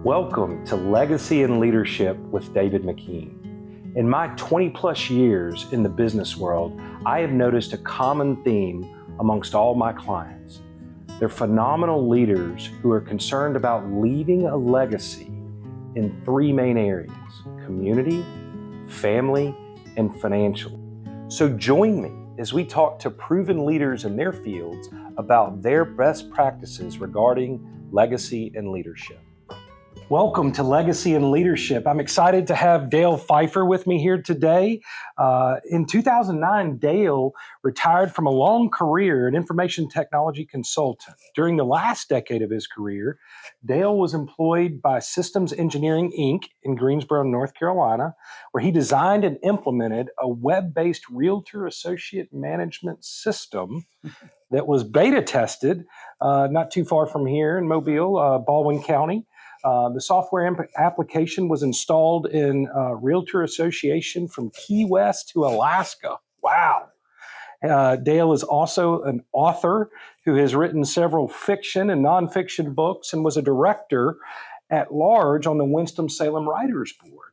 Welcome to Legacy and Leadership with David McKean. In my 20 plus years in the business world, I have noticed a common theme amongst all my clients. They're phenomenal leaders who are concerned about leaving a legacy in three main areas: community, family, and financial. So join me as we talk to proven leaders in their fields about their best practices regarding legacy and leadership. Welcome to Legacy and Leadership. I'm excited to have Dale Pfeiffer with me here today. In 2009, Dale retired from a long career in information technology consultant. During the last decade of his career, Dale was employed by Systems Engineering, Inc. in Greensboro, North Carolina, where he designed and implemented a web-based REALTOR Association Management System that was beta tested not too far from here in Mobile, Baldwin County. The software application was installed in REALTOR Association from Key West to Alaska. Wow. Dale is also an author who has written several fiction and nonfiction books and was a director at large on the Winston-Salem Writers Board.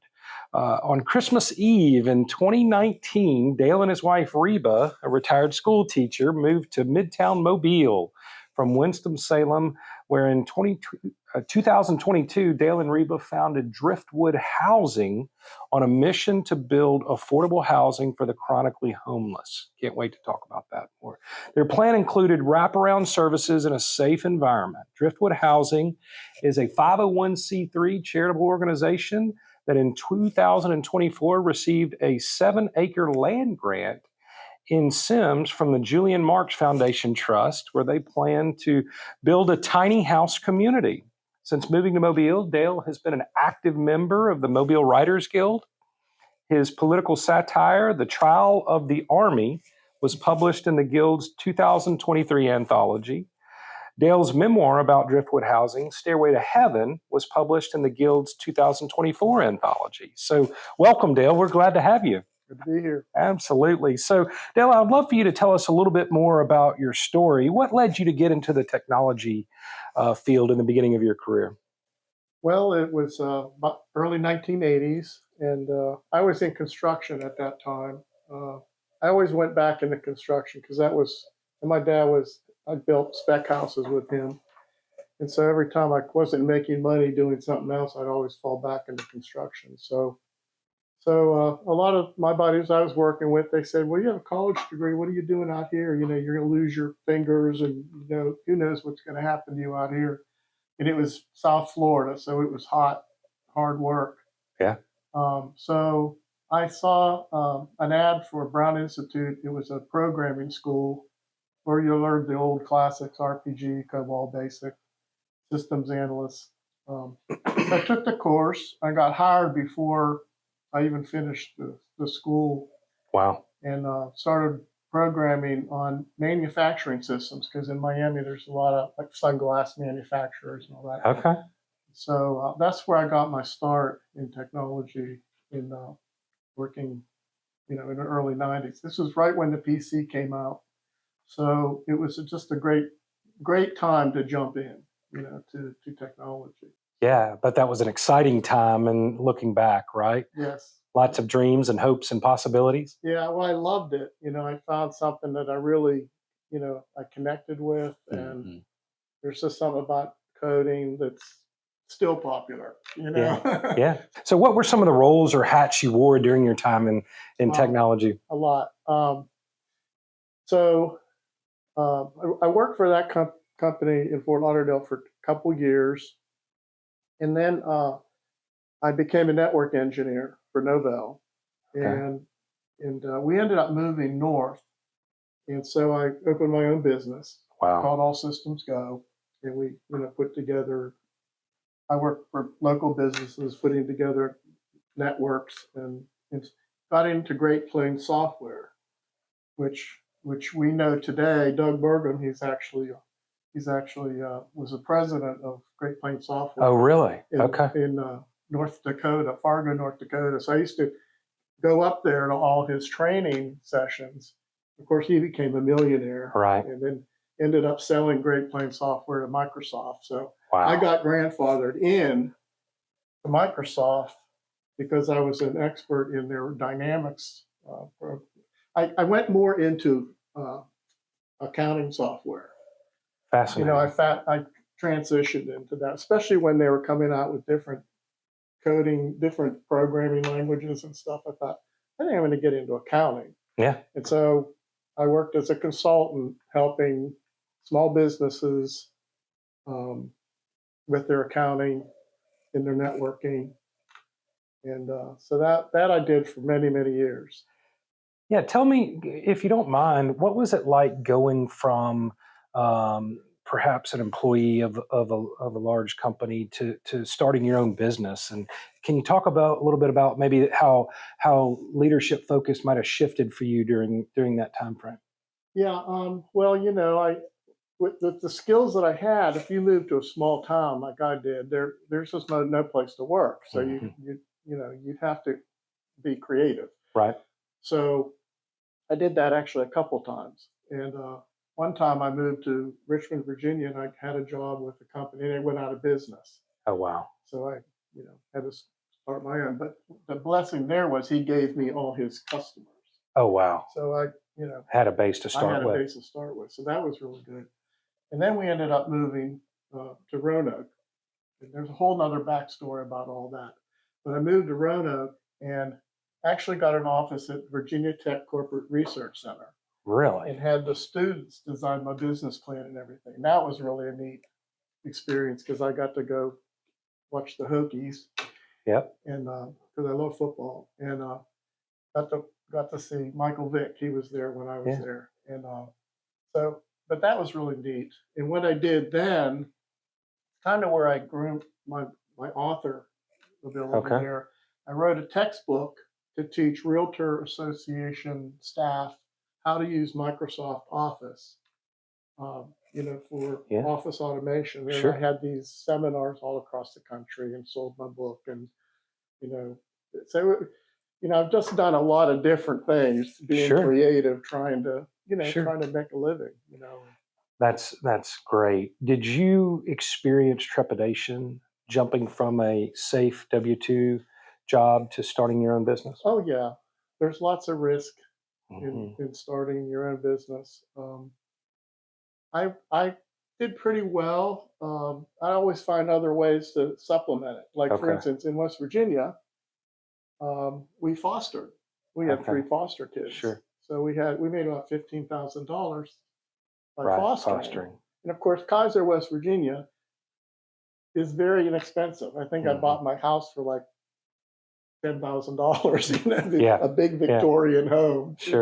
On Christmas Eve in 2019, Dale and his wife, Reba, a retired school teacher, moved to Midtown Mobile from Winston-Salem, where in 2022, Dale and Reba founded Driftwood Housing on a mission to build affordable housing for the chronically homeless. Can't wait to talk about that more. Their plan included wraparound services in a safe environment. Driftwood Housing is a 501c3 charitable organization that in 2024 received a 7-acre land grant in Semmes from the Julien Marx Foundation Trust, where they plan to build a tiny house community. Since moving to Mobile, Dale has been an active member of the Mobile Writers Guild. His political satire, The Trial of the Army, was published in the Guild's 2023 anthology. Dale's memoir about Driftwood Housing, Stairway to Heaven, was published in the Guild's 2024 anthology. So welcome, Dale. We're glad to have you. Good to be here. Absolutely. So, Dale, I'd love for you to tell us a little bit more about your story. What led you to get into the technology field in the beginning of your career? Well, it was about early 1980s, and I was in construction at that time. I always went back into construction because and my dad I built spec houses with him. And so every time I wasn't making money doing something else, I'd always fall back into construction. So a lot of my buddies I was working with, they said, well, you have a college degree. What are you doing out here? You know, you're going to lose your fingers and, you know, who knows what's going to happen to you out here. And it was South Florida, so it was hot, hard work. Yeah. So I saw an ad for Brown Institute. It was a programming school where you learned the old classics, RPG, COBOL Basic, systems analyst. I took the course. I got hired before I even finished the school. Wow. And started programming on manufacturing systems because in Miami there's a lot of like sunglass manufacturers and all that. Okay. So that's where I got my start in technology in working, you know, in the early 90s. This was right when the PC came out. So it was just a great time to jump in, you know, to technology. Yeah, but that was an exciting time and looking back, right? Yes. Lots of dreams and hopes and possibilities. Yeah, well, I loved it. You know, I found something that I really, you know, I connected with. And there's just something about coding that's still popular, you know? Yeah. So what were some of the roles or hats you wore during your time in technology? A lot. I worked for that company in Fort Lauderdale for a couple years. And then I became a network engineer for Novell, and we ended up moving north, and so I opened my own business called All Systems Go, and we, you know, put together. I worked for local businesses putting together networks, and got into Great Plains software, which we know today. Doug Burgum, he's actually was the president of Great Plains Software. Oh, really? In North Dakota, Fargo, North Dakota. So I used to go up there to all his training sessions. Of course, he became a millionaire. Right. And then ended up selling Great Plains Software to Microsoft. So wow. I got grandfathered in to Microsoft because I was an expert in their Dynamics. I went more into accounting software. Fascinating. I transitioned into that, especially when they were coming out with different coding, different programming languages and stuff. I thought, I think I'm going to get into accounting. Yeah. And so I worked as a consultant helping small businesses with their accounting and their networking. And so that I did for many, many years. Yeah, tell me, if you don't mind, what was it like going from perhaps an employee of a large company to starting your own business? And can you talk about a little bit about maybe how leadership focus might have shifted for you during that time frame? Yeah, well, with the skills that I had, if you moved to a small town like I did, there's just no place to work. So you'd have to be creative. Right. So I did that actually a couple times. And one time I moved to Richmond, Virginia, and I had a job with a company. They went out of business. Oh, wow. So I, had to start my own. But the blessing there was he gave me all his customers. Oh, wow. So I, had a base to start with. I had a base to start with. So that was really good. And then we ended up moving to Roanoke. And there's a whole nother backstory about all that. But I moved to Roanoke and actually got an office at Virginia Tech Corporate Research Center. Really? And had the students design my business plan and everything. And that was really a neat experience because I got to go watch the Hokies. Yep. And because I love football, and got to see Michael Vick. He was there when I was there, and but that was really neat. And what I did then, kind of where I grew my author ability there. I wrote a textbook to teach Realtor Association staff how to use Microsoft Office, for office automation. And I had these seminars all across the country and sold my book. And, so, I've just done a lot of different things, being creative, trying to make a living, That's great. Did you experience trepidation jumping from a safe W-2 job to starting your own business? Oh, yeah. There's lots of risk in starting your own business. I did pretty well. I always find other ways to supplement it. Like, for instance, in West Virginia, we fostered. We had 3 foster kids. Sure. So we made about $15,000 by fostering. And of course, Kaiser, West Virginia is very inexpensive. I think I bought my house for like $10,000, a big Victorian home. Sure.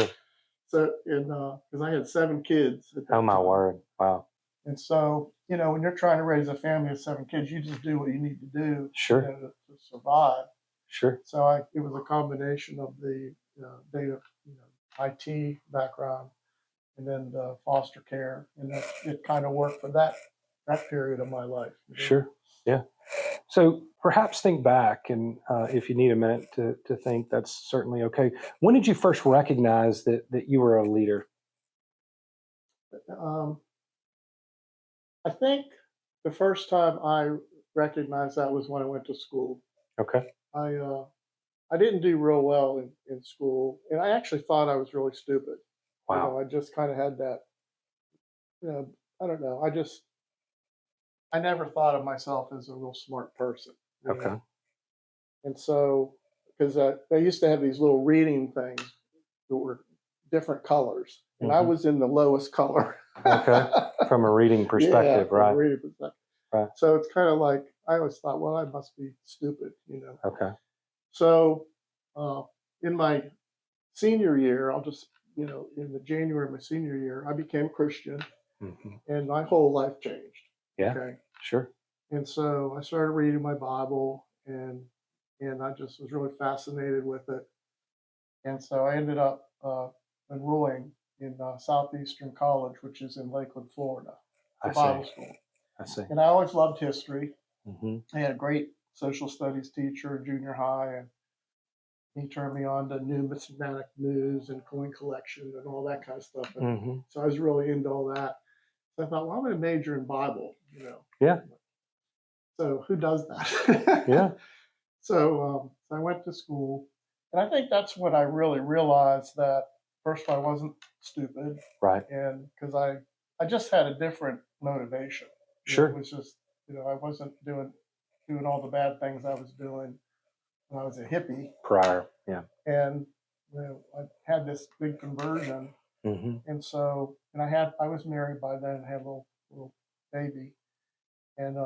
So, because I had 7 kids. Oh, my word. Wow. And so, when you're trying to raise a family of 7 kids, you just do what you need to do to survive. Sure. So it was a combination of the data, IT background, and then the foster care, and it kind of worked for that period of my life. Sure. Yeah. So perhaps think back, and if you need a minute to think, that's certainly okay. When did you first recognize that you were a leader? I think the first time I recognized that was when I went to school. Okay. I didn't do real well in school, and I actually thought I was really stupid. Wow. I just kind of had that, I don't know. I never thought of myself as a real smart person. Okay. And so, because they used to have these little reading things that were different colors, and I was in the lowest color. Okay. From a reading perspective, right? From a reading perspective. Right. So it's kind of like, I always thought, well, I must be stupid, Okay. So in my senior year, in the January of my senior year, I became Christian, and my whole life changed. Yeah. Okay. Sure. And so I started reading my Bible, and I just was really fascinated with it. And so I ended up enrolling in Southeastern College, which is in Lakeland, Florida, a Bible school. I see. And I always loved history. I had a great social studies teacher in junior high, and he turned me on to numismatic news and coin collection and all that kind of stuff. And so I was really into all that. So I thought, well, I'm going to major in Bible, Yeah. So who does that? Yeah. So I went to school, and I think that's when I really realized that first I wasn't stupid, Right. and because I just had a different motivation. Sure. It was just I wasn't doing all the bad things I was doing when I was a hippie, Prior. Yeah. and I had this big conversion, and so I was married by then, had a little baby, and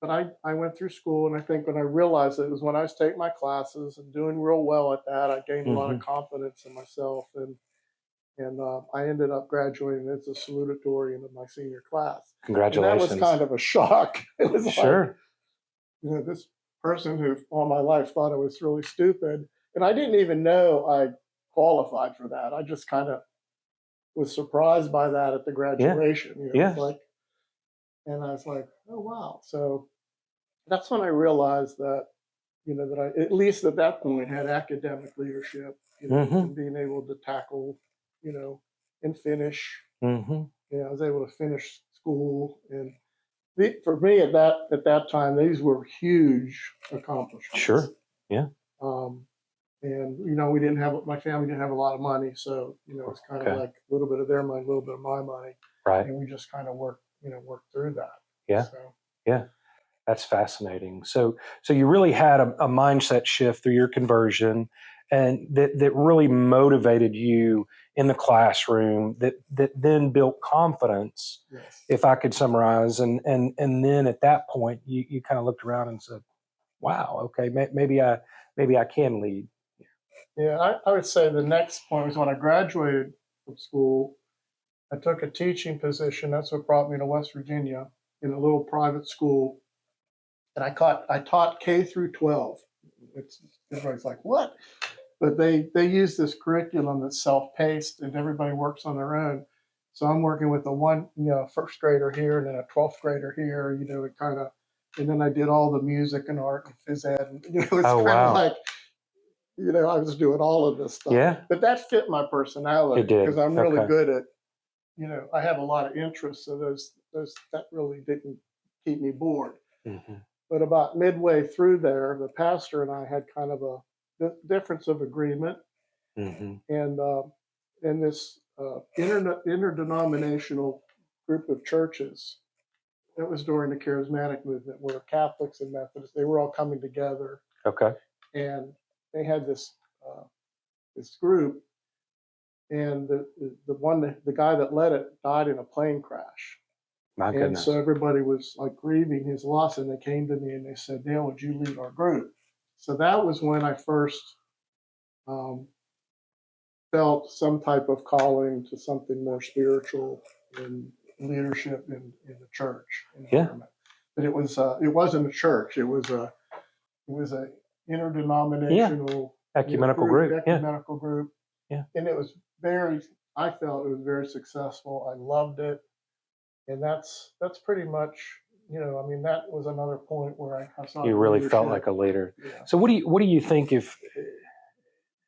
but I went through school, and I think when I realized it was when I was taking my classes and doing real well at that, I gained a lot of confidence in myself, and I ended up graduating as a salutatorian of my senior class. Congratulations. And that was kind of a shock. It was sure. like, this person who all my life thought I was really stupid, and I didn't even know I qualified for that. I just kind of was surprised by that at the graduation. Yeah. And I was like, oh wow. So that's when I realized that that I, at least at that point, had academic leadership, and being able to tackle, and finish. I was able to finish school, and for me at that time, these were huge accomplishments. Sure. Yeah. And we didn't have my family didn't have a lot of money, so it's kind of like a little bit of their money, a little bit of my money, right? And we just kind of worked through that. Yeah. So. Yeah. That's fascinating. So you really had a mindset shift through your conversion, and that really motivated you in the classroom. That then built confidence. Yes. If I could summarize, and then at that point, you kind of looked around and said, "Wow, okay, maybe I can lead." Yeah, I would say the next point was when I graduated from school. I took a teaching position. That's what brought me to West Virginia in a little private school. And I taught K through 12. Everybody's like, what? But they use this curriculum that's self-paced, and everybody works on their own. So I'm working with first grader here, and then a 12th grader here, it kind of, and then I did all the music and art and phys ed. And, it's kind of like, I was doing all of this stuff. Yeah. But that fit my personality, because I'm really good at, I have a lot of interests. So that really didn't keep me bored. But about midway through there, the pastor and I had kind of a difference of agreement. And this interdenominational group of churches, that was during the charismatic movement, where Catholics and Methodists, they were all coming together. Okay. And they had this group, and the guy that led it died in a plane crash. My goodness. And so everybody was like grieving his loss, and they came to me and they said, Dale, would you lead our group? So that was when I first felt some type of calling to something more spiritual in leadership in the church environment. But it wasn't a church. It was a interdenominational ecumenical group. Group. Yeah. And I felt it was very successful. I loved it. And that's pretty much, that was another point where I saw you really felt like a leader. Yeah. So what do you think, if,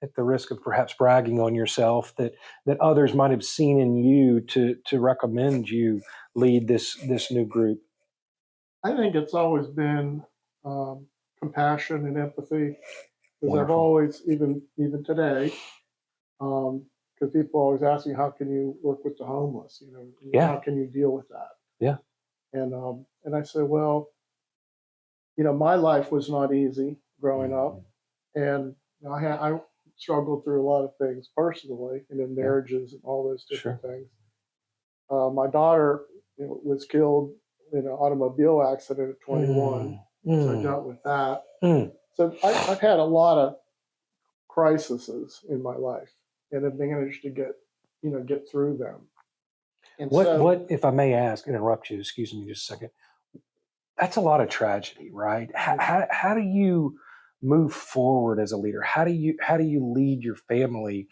at the risk of perhaps bragging on yourself, that others might have seen in you to recommend you lead this new group? I think it's always been compassion and empathy, because I've Wonderful. always, even today, because people always ask me, how can you work with the homeless? How can you deal with that? Yeah. And I say, well, my life was not easy growing up, and I struggled through a lot of things personally, and in marriages and all those different things. My daughter was killed in an automobile accident at 21, so I dealt with that. So I've had a lot of crises in my life, and have managed to get through them. And what, if I may ask, interrupt you, excuse me just a second. That's a lot of tragedy, right? How do you move forward as a leader? How do you lead your family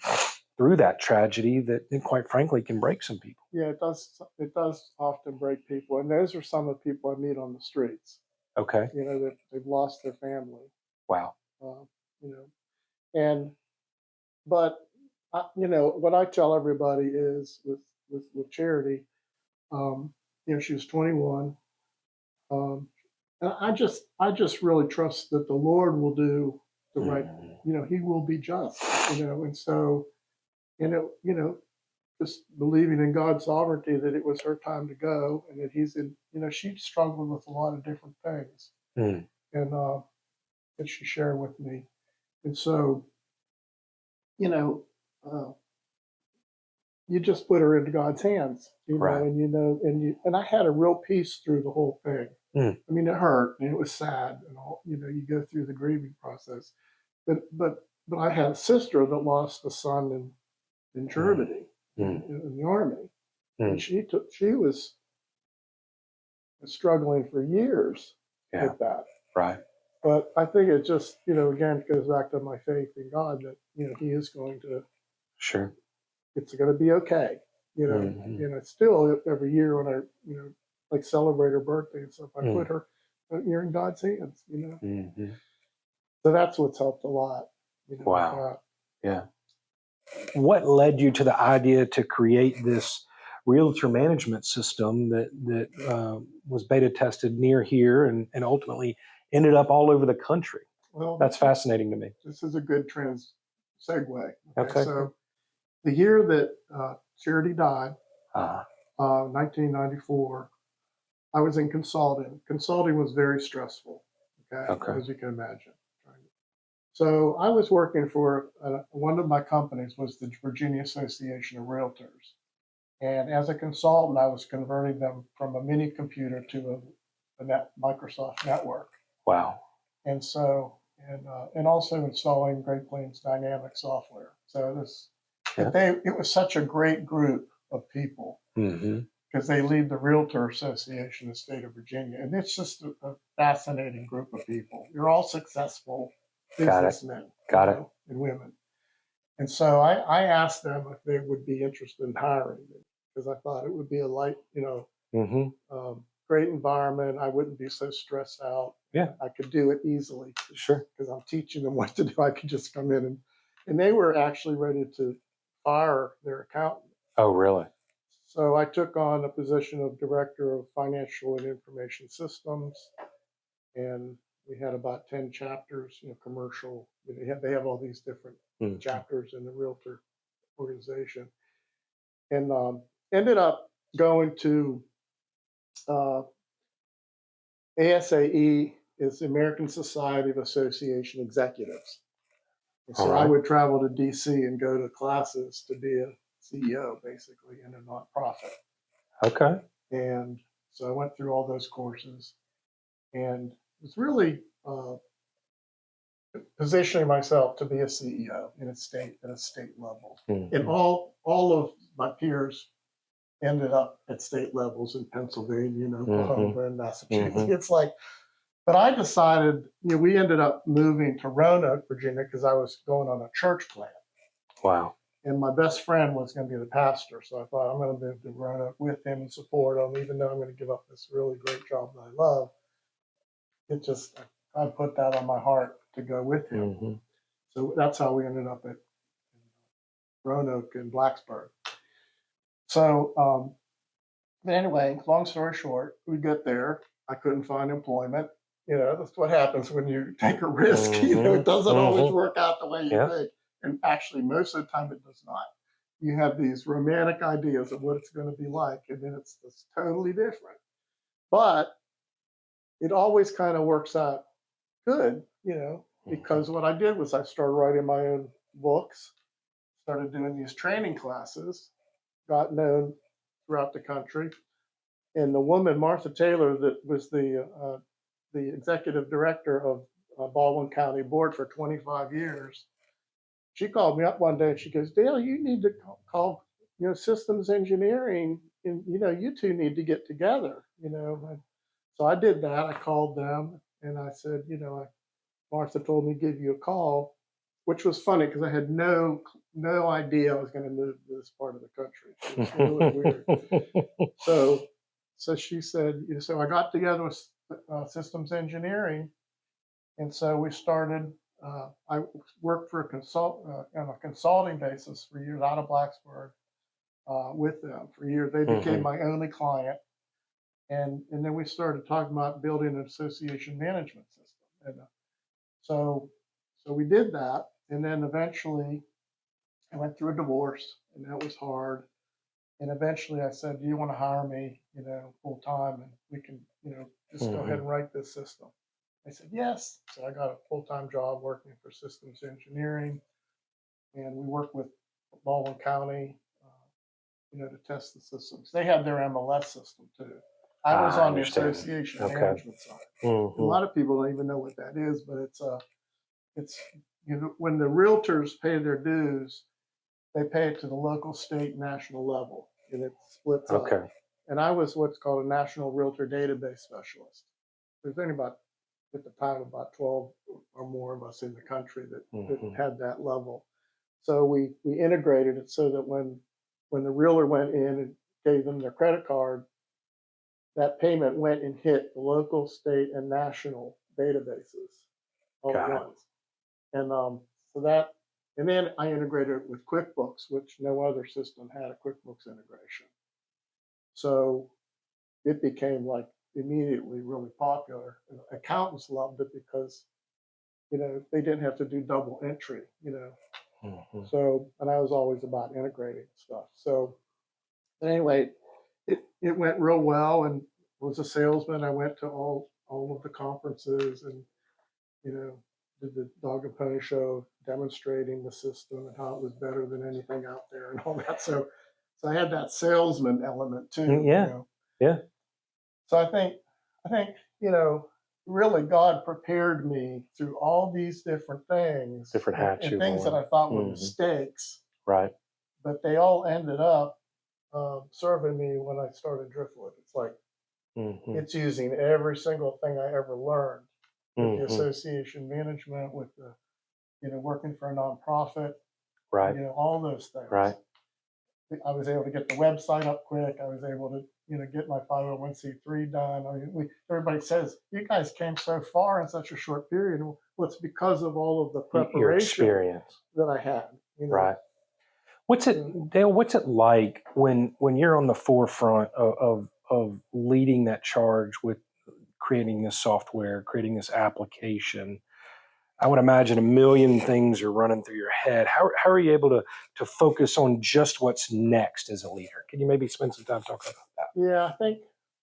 through that tragedy that, quite frankly, can break some people? Yeah, it does. It does often break people, and those are some of the people I meet on the streets. Okay. That they've lost their family. Wow. But what I tell everybody is with Charity, she was 21. And I just really trust that the Lord will do the right, Mm-hmm. He will be just, and so, just believing in God's sovereignty that it was her time to go and that he's in, she struggled with a lot of different things Mm. and that she shared with me. And so, you know, uh, you just put her into God's hands, Right. and I had a real peace through the whole thing. Mm. I mean, it hurt and it was sad and all, you go through the grieving process, but I had a sister that lost a son in Germany in the army, and she was struggling for years with that. Right. But I think it just, again, goes back to my faith in God that, he is going to, Sure. it's going to be okay. Still every year when I, like celebrate her birthday and stuff, I put her, you're in God's hands, Mm-hmm. So that's what's helped a lot. Wow. Yeah. What led you to the idea to create this realtor management system that was beta tested near here and ultimately ended up all over the country? Well, That's fascinating to me. this is a good segue. Okay. So the year that Charity died, Uh, 1994, I was in consulting. Consulting was very stressful, Okay. as you can imagine. So I was working for one of my companies was the Virginia Association of Realtors. And as a consultant, I was converting them from a mini computer to a Microsoft network. Wow. And so, and also installing Great Plains Dynamic software. So it was such a great group of people because they lead the Realtor Association in the state of Virginia. And it's just a fascinating group of people. You're all successful businessmen and women. And so I asked them if they would be interested in hiring me because I thought it would be a light, great environment. I wouldn't be so stressed out. Yeah. I could do it easily. Sure. Because I'm teaching them what to do. I could just come in and they were actually ready to fire their accountant. Oh, really? So I took on a position of director of financial and information systems, and we had about 10 chapters, commercial. They have all these different chapters in the Realtor organization, and ended up going to ASAE, is the American Society of Association Executives. And so I would travel to DC and go to classes to be a CEO, basically, in a nonprofit. Okay. And so I went through all those courses and was really positioning myself to be a CEO at a state level. And all of my peers ended up at state levels in Pennsylvania, Oklahoma, and Massachusetts. It's like, but I decided, we ended up moving to Roanoke, Virginia, because I was going on a church plant. Wow. And my best friend was going to be the pastor. So I thought, I'm going to move to Roanoke with him and support him, even though I'm going to give up this really great job that I love. It just, I put that on my heart to go with him. So that's how we ended up at Roanoke and Blacksburg. So, but anyway, long story short, we get there. I couldn't find employment. That's what happens when you take a risk. It doesn't always work out the way you think. And actually, most of the time, it does not. You have these romantic ideas of what it's going to be like, and then it's totally different. But it always kind of works out good, because what I did was I started writing my own books, started doing these training classes, got known throughout the country. And the woman, Martha Taylor, that was the executive director of Baldwin County Board for 25 years, she called me up one day and she goes, Dale, you need to call systems engineering, and you two need to get together. And so I did that. I called them and I said, Martha told me to give you a call, which was funny because I had no idea I was going to move to this part of the country. It was really weird. So she said, so I got together with systems engineering, and so we started. I worked for on a consulting basis for years out of Blacksburg with them for years. They became my only client, And then we started talking about building an association management system. And so we did that. And then eventually I went through a divorce, and that was hard. And eventually I said, do you want to hire me, full time, and we can, just go ahead and write this system? I said, yes. So I got a full-time job working for systems engineering, and we worked with Baldwin County, to test the systems. They had their MLS system too. I was on the association management side. A lot of people don't even know what that is, but it's when the realtors pay their dues, they pay it to the local, state, national level, and it splits up. And I was what's called a national realtor database specialist. There's only at the time, about 12 or more of us in the country that had that level. So we integrated it so that when the realtor went in and gave them their credit card, that payment went and hit the local, state, and national databases all at once. And and then I integrated it with QuickBooks, which no other system had a QuickBooks integration. So it became like immediately really popular. And accountants loved it because, they didn't have to do double entry, So, and I was always about integrating stuff. So anyway, it went real well, and was a salesman. I went to all of the conferences and, did the dog and pony show demonstrating the system and how it was better than anything out there and all that. So I had that salesman element too. Yeah. So I think, really God prepared me through all these different things, different hats, and things that I thought were mistakes, right? But they all ended up serving me when I started Driftwood. It's like it's using every single thing I ever learned with the association management, with the working for a nonprofit, right? All those things, right? I was able to get the website up quick. I was able to get my 501c3 done. I mean, everybody says you guys came so far in such a short period. Well, it's because of all of the preparation, your experience that I had. Right. What's it, Dale? What's it like when you're on the forefront of leading that charge with creating this software, creating this application? I would imagine a million things are running through your head. How are you able to focus on just what's next as a leader? Can you maybe spend some time talking about that? Yeah, I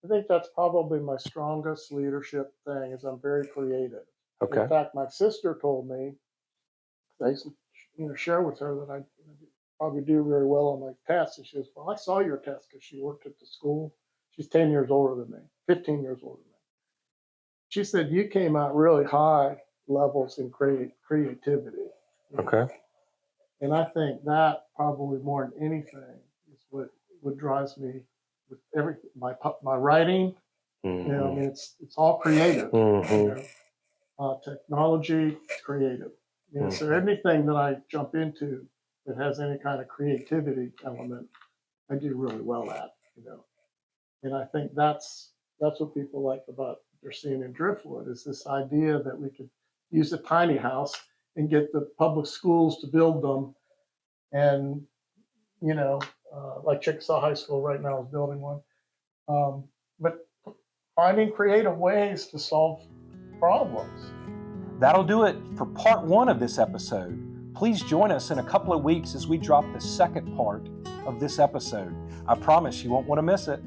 think that's probably my strongest leadership thing, is I'm very creative. Okay. In fact, my sister told me, I used to share with her that I probably do very well on my tests. And she goes, well, I saw your test, because she worked at the school. She's 10 years older than me, 15 years older than me. She said, you came out really high levels in creativity. Okay. And I think that probably more than anything is what drives me with everything. My writing, I mean, it's all creative. Technology, creative. So anything that I jump into that has any kind of creativity element, I do really well at. And I think that's what people like about what they're seeing in Driftwood, is this idea that we could use a tiny house and get the public schools to build them. And, like Chickasaw High School right now is building one. But finding creative ways to solve problems. That'll do it for part 1 of this episode. Please join us in a couple of weeks as we drop the second part of this episode. I promise you won't want to miss it.